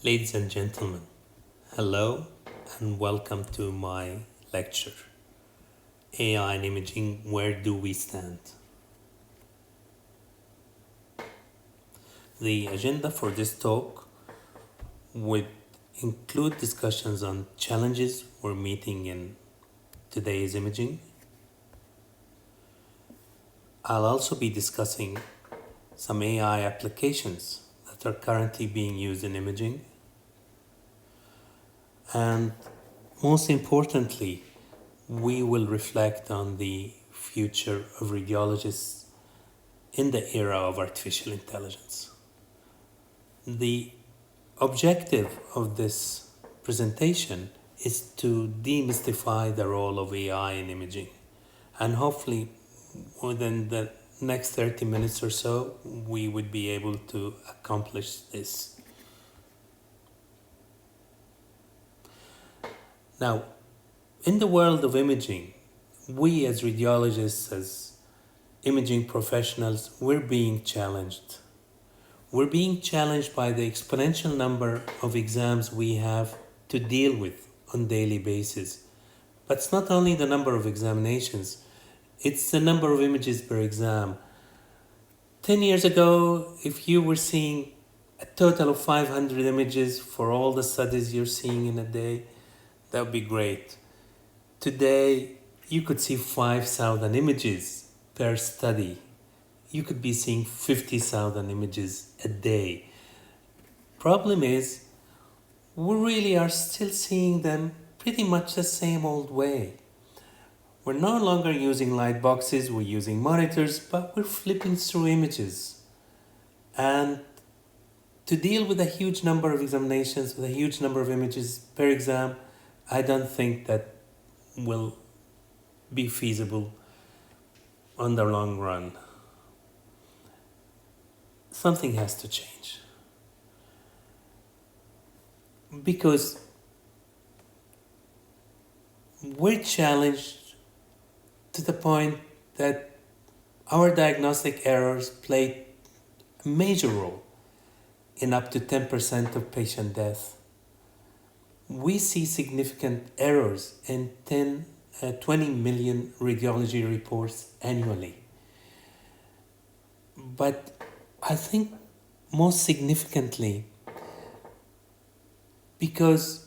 Ladies and gentlemen, hello and welcome to my lecture, AI and Imaging, Where Do We Stand? The agenda for this talk would include discussions on challenges we're meeting in today's imaging. I'll also be discussing some AI applications that are currently being used in imaging. And most importantly, we will reflect on the future of radiologists in the era of artificial intelligence. The objective of this presentation is to demystify the role of AI in imaging, and hopefully within the next 30 minutes or so we would be able to accomplish this. Now, in the world of imaging, we as radiologists, as imaging professionals, we're being challenged. We're being challenged by the exponential number of exams we have to deal with on a daily basis. But it's not only the number of examinations, it's the number of images per exam. 10 years ago, if you were seeing a total of 500 images for all the studies you're seeing in a day, that would be great. Today, you could see 5,000 images per study. You could be seeing 50,000 images a day. Problem is, we really are still seeing them pretty much the same old way. We're no longer using light boxes, we're using monitors, but we're flipping through images. And to deal with a huge number of examinations, with a huge number of images per exam, I don't think that will be feasible on the long run. Something has to change. Because we're challenged to the point that our diagnostic errors play a major role in up to 10% of patient death. We see significant errors in 20 million radiology reports annually. But I think most significantly, because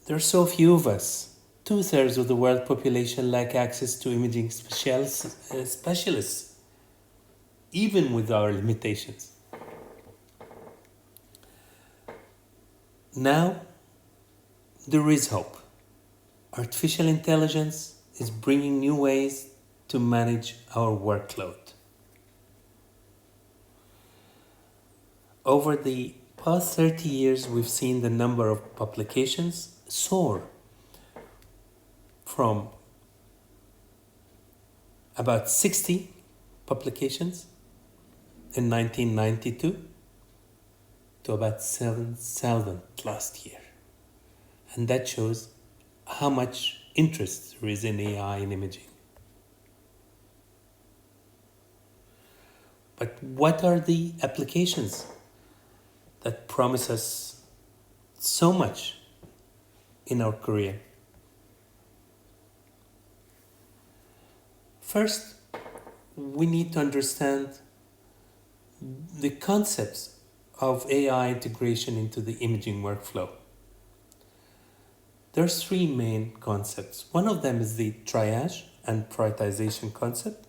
there are so few of us, 2/3 of the world population lack access to imaging specialists, even with our limitations. Now, there is hope. Artificial intelligence is bringing new ways to manage our workload. Over the past 30 years, we've seen the number of publications soar from about 60 publications in 1992 to about 7,000 last year. And that shows how much interest there is in AI in imaging. But what are the applications that promise us so much in our career? First, we need to understand the concepts of AI integration into the imaging workflow. There's three main concepts. One of them is the triage and prioritization concept.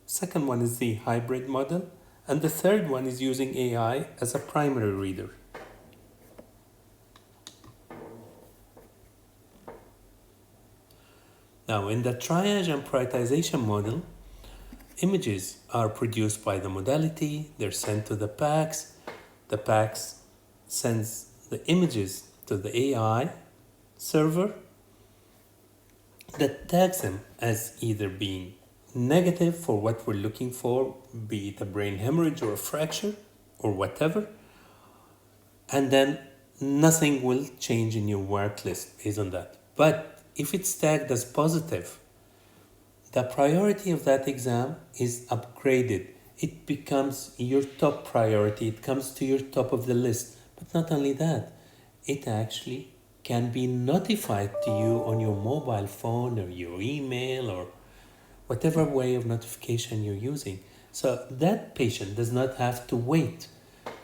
Second one is the hybrid model. And the third one is using AI as a primary reader. Now, in the triage and prioritization model, images are produced by the modality, they're sent to the PACS. The PACS sends the images to the AI server that tags them as either being negative for what we're looking for, be it a brain hemorrhage or a fracture or whatever, and then nothing will change in your work list based on that. But if it's tagged as positive, the priority of that exam is upgraded. It becomes your top priority. It comes to your top of the list. But not only that, it actually can be notified to you on your mobile phone or your email or whatever way of notification you're using. So that patient does not have to wait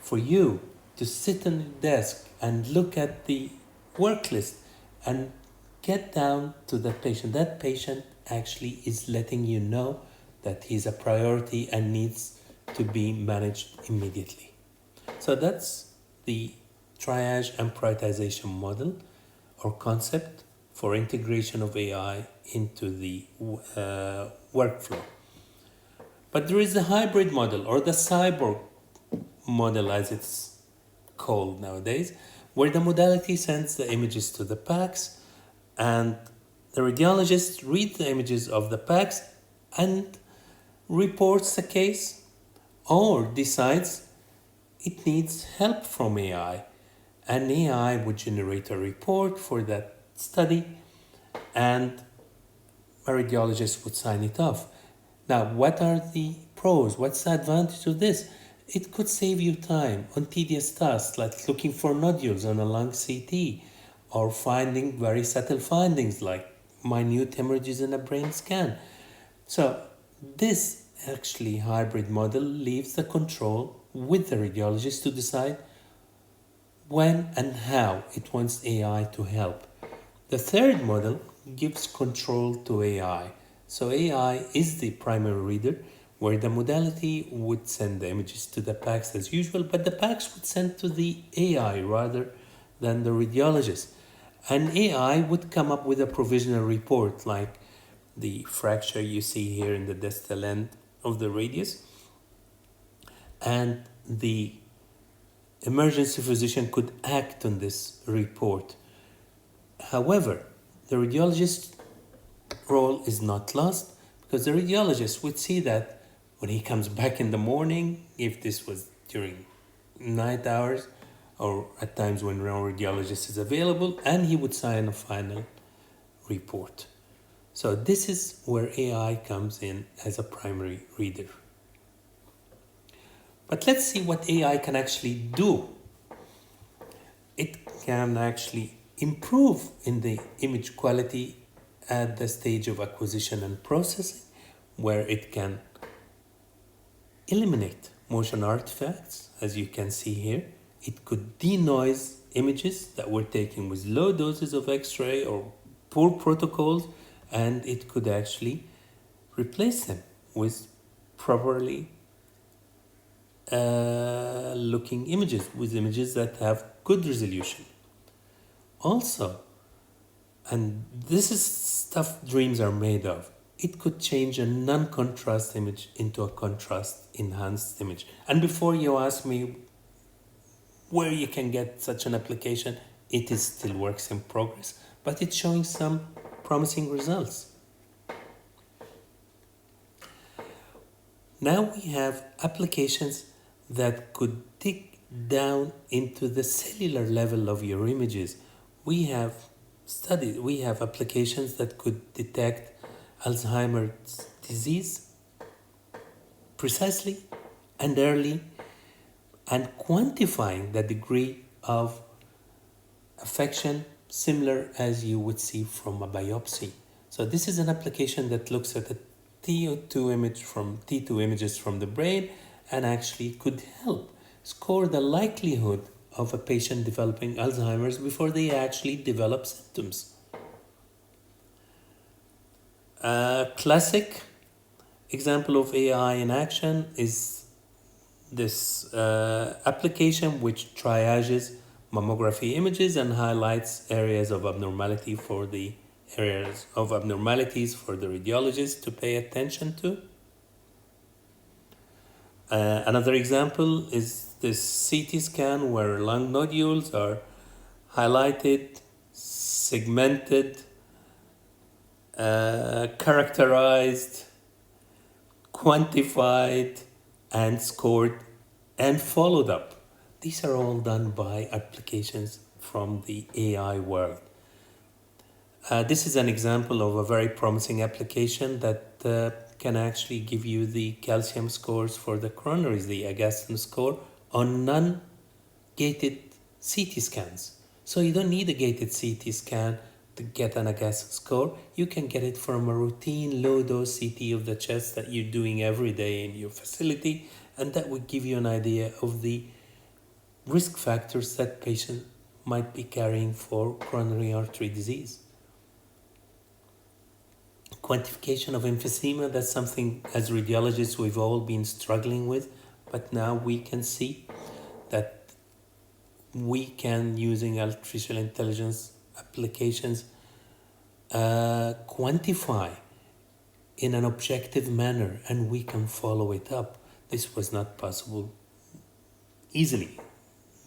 for you to sit on the desk and look at the work list and get down to the patient. That patient actually is letting you know that he's a priority and needs to be managed immediately. So that's the triage and prioritization model or concept for integration of AI into the workflow. But there is the hybrid model or the cyborg model as it's called nowadays, where the modality sends the images to the PACS and the radiologist reads the images of the PACS and reports the case or decides it needs help from AI. And AI would generate a report for that study and a radiologist would sign it off. Now, what are the pros? What's the advantage of this? It could save you time on tedious tasks like looking for nodules on a lung CT or finding very subtle findings like minute hemorrhages in a brain scan. So, this actually hybrid model leaves the control with the radiologist to decide when and how it wants AI to help. The third model gives control to AI. So AI is the primary reader, where the modality would send the images to the PACS as usual, but the PACS would send to the AI rather than the radiologist. And AI would come up with a provisional report like the fracture you see here in the distal end of the radius. And the emergency physician could act on this report. However, the radiologist's role is not lost because the radiologist would see that when he comes back in the morning, if this was during night hours or at times when no radiologist is available, and he would sign a final report. So this is where AI comes in as a primary reader. But let's see what AI can actually do. It can actually improve in the image quality at the stage of acquisition and processing, where it can eliminate motion artifacts, as you can see here. It could denoise images that were taken with low doses of X-ray or poor protocols, and it could actually replace them with properly looking images, with images that have good resolution. Also, and this is stuff dreams are made of, it could change a non-contrast image into a contrast-enhanced image. And before you ask me where you can get such an application, it is still works in progress, but it's showing some promising results. Now we have applications that could dig down into the cellular level of your images. We have applications that could detect Alzheimer's disease precisely and early and quantifying the degree of affection similar as you would see from a biopsy. So this is an application that looks at the T2 images from the brain and actually could help score the likelihood of a patient developing Alzheimer's before they actually develop symptoms. A classic example of AI in action is this application which triages mammography images and highlights areas of abnormality for the radiologist to pay attention to. Another example is this CT scan where lung nodules are highlighted, segmented, characterized, quantified, and scored and followed up. These are all done by applications from the AI world. This is an example of a very promising application that can actually give you the calcium scores for the coronaries, the Agatston score, on non-gated CT scans. So you don't need a gated CT scan to get an AGAS score. You can get it from a routine low-dose CT of the chest that you're doing every day in your facility, and that would give you an idea of the risk factors that patient might be carrying for coronary artery disease. Quantification of emphysema, that's something as radiologists we've all been struggling with, but now we can see that we can, using artificial intelligence applications, quantify in an objective manner, and we can follow it up. This was not possible easily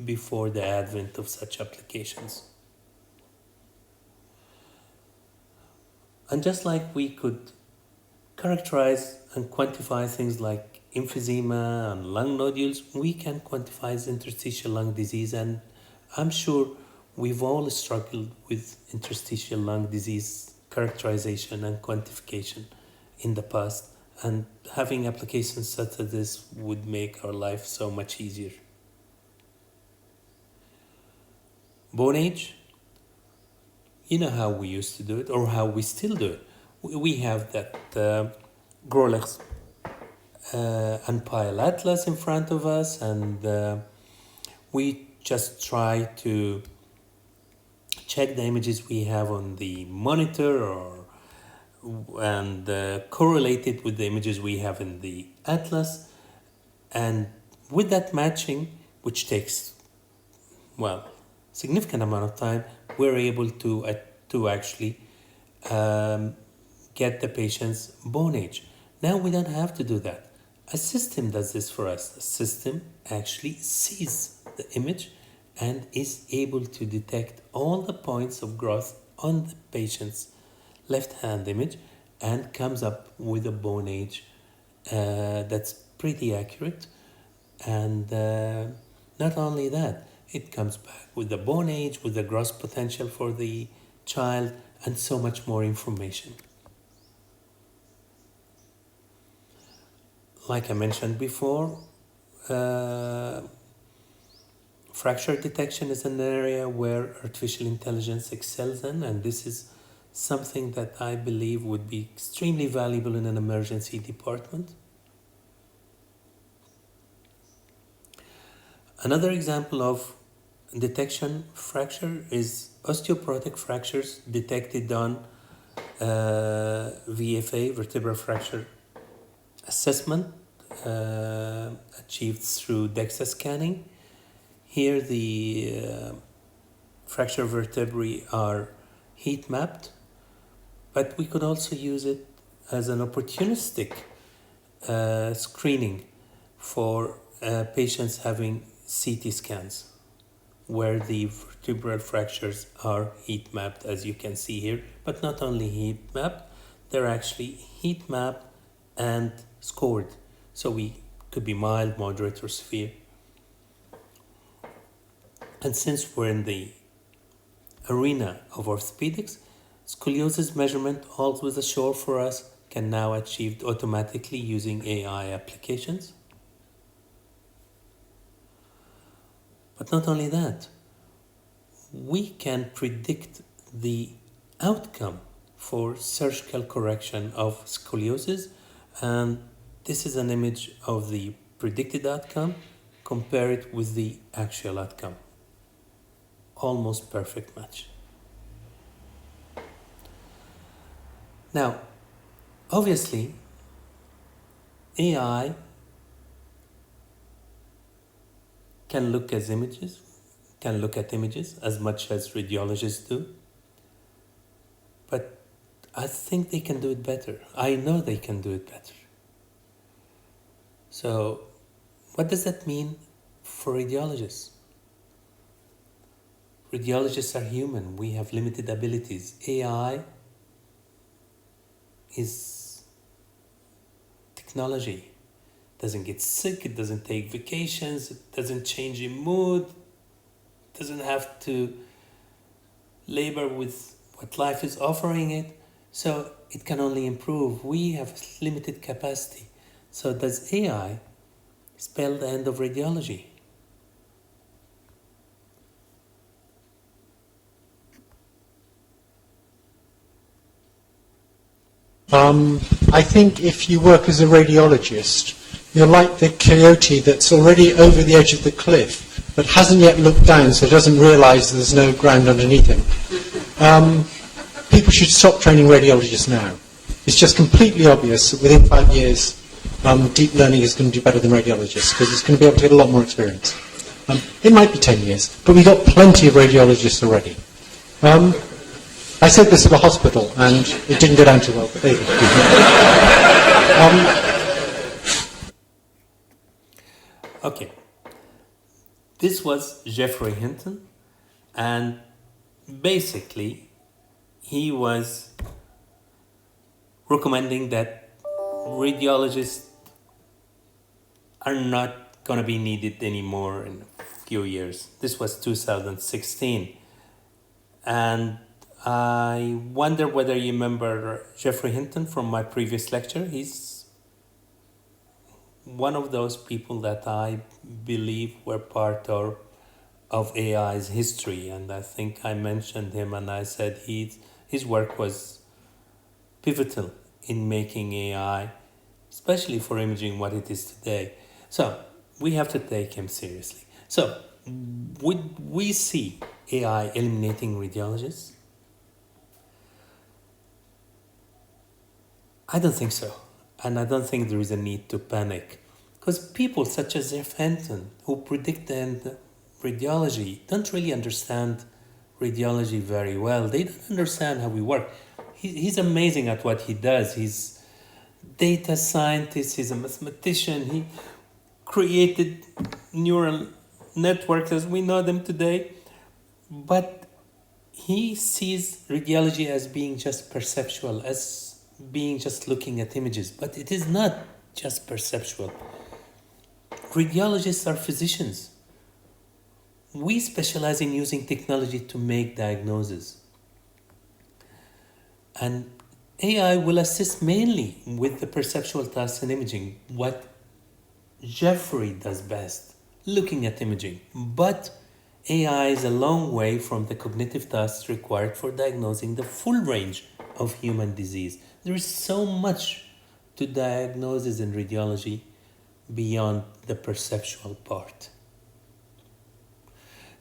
before the advent of such applications. And just like we could characterize and quantify things like emphysema and lung nodules, we can quantify interstitial lung disease, and I'm sure we've all struggled with interstitial lung disease characterization and quantification in the past, and having applications such as this would make our life so much easier. Bone age, you know how we used to do it, or how we still do it. We have that Grolix and Pile Atlas in front of us, and we just try to check the images we have on the monitor and correlate it with the images we have in the Atlas. And with that matching, which takes, significant amount of time, we're able to actually get the patient's bone age. Now we don't have to do that. A system does this for us. The system actually sees the image and is able to detect all the points of growth on the patient's left hand image and comes up with a bone age that's pretty accurate. And not only that, it comes back with the bone age, with the growth potential for the child, and so much more information. Like I mentioned before, fracture detection is an area where artificial intelligence excels in, and this is something that I believe would be extremely valuable in an emergency department. Another example of detection fracture is osteoporotic fractures detected on VFA, vertebral fracture assessment, achieved through DEXA scanning. Here the fracture vertebrae are heat mapped, but we could also use it as an opportunistic screening for patients having CT scans, where the vertebral fractures are heat mapped, as you can see here. But not only heat mapped, they're actually heat mapped and scored. So we could be mild, moderate, or severe. And since we're in the arena of orthopedics, scoliosis measurement, always a chore for us, can now achieved automatically using AI applications. But not only that, we can predict the outcome for surgical correction of scoliosis, and this is an image of the predicted outcome. Compare it with the actual outcome. Almost perfect match. Now, obviously, AI can look at images as much as radiologists do, but I think they can do it better. I know they can do it better. So, what does that mean for radiologists? Radiologists are human. We have limited abilities. AI is technology. It doesn't get sick, it doesn't take vacations, it doesn't change in mood, it doesn't have to labor with what life is offering it. So it can only improve. We have limited capacity. So does AI spell the end of radiology? I think if you work as a radiologist, you're like the coyote that's already over the edge of the cliff but hasn't yet looked down, so doesn't realise there's no ground underneath him. People should stop training radiologists now. It's just completely obvious that within 5 years, deep learning is going to do better than radiologists because it's going to be able to get a lot more experience. It might be 10 years, but we've got plenty of radiologists already. I said this at a hospital, and it didn't go down too well, but there you go. Okay. This was Geoffrey Hinton, and basically he was recommending that radiologists are not going to be needed anymore in a few years. This was 2016. And I wonder whether you remember Geoffrey Hinton from my previous lecture. He's one of those people that I believe were part of AI's history. And I think I mentioned him and I said his work was pivotal in making AI, especially for imaging, what it is today. So we have to take him seriously. So would we see AI eliminating radiologists? I don't think so. And I don't think there is a need to panic. Because people such as Jeff Hinton, who predict the end of radiology, don't really understand radiology very well. They don't understand how we work. He's amazing at what he does. He's data scientist, he's a mathematician. He created neural networks as we know them today. But he sees radiology as being just perceptual, as being just looking at images, but it is not just perceptual. Radiologists are physicians. We specialize in using technology to make diagnoses. And AI will assist mainly with the perceptual tasks in imaging, what Geoffrey does best, looking at imaging. But AI is a long way from the cognitive tasks required for diagnosing the full range of human disease. There is so much to diagnosis in radiology beyond the perceptual part.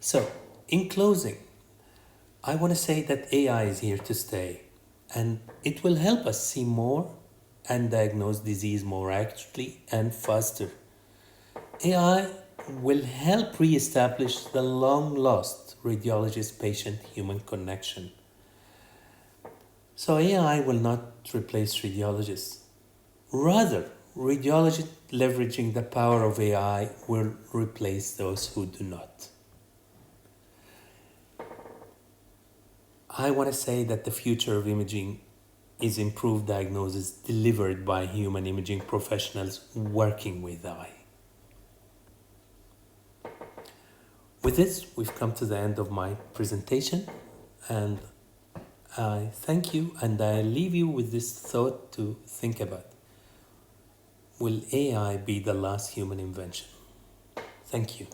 So, in closing, I want to say that AI is here to stay, and it will help us see more and diagnose disease more accurately and faster. AI will help re-establish the long-lost radiologist-patient-human connection. So AI will not replace radiologists. Rather, radiologists leveraging the power of AI will replace those who do not. I want to say that the future of imaging is improved diagnosis delivered by human imaging professionals working with AI. With this, we've come to the end of my presentation, and I thank you, and I leave you with this thought to think about. Will AI be the last human invention? Thank you.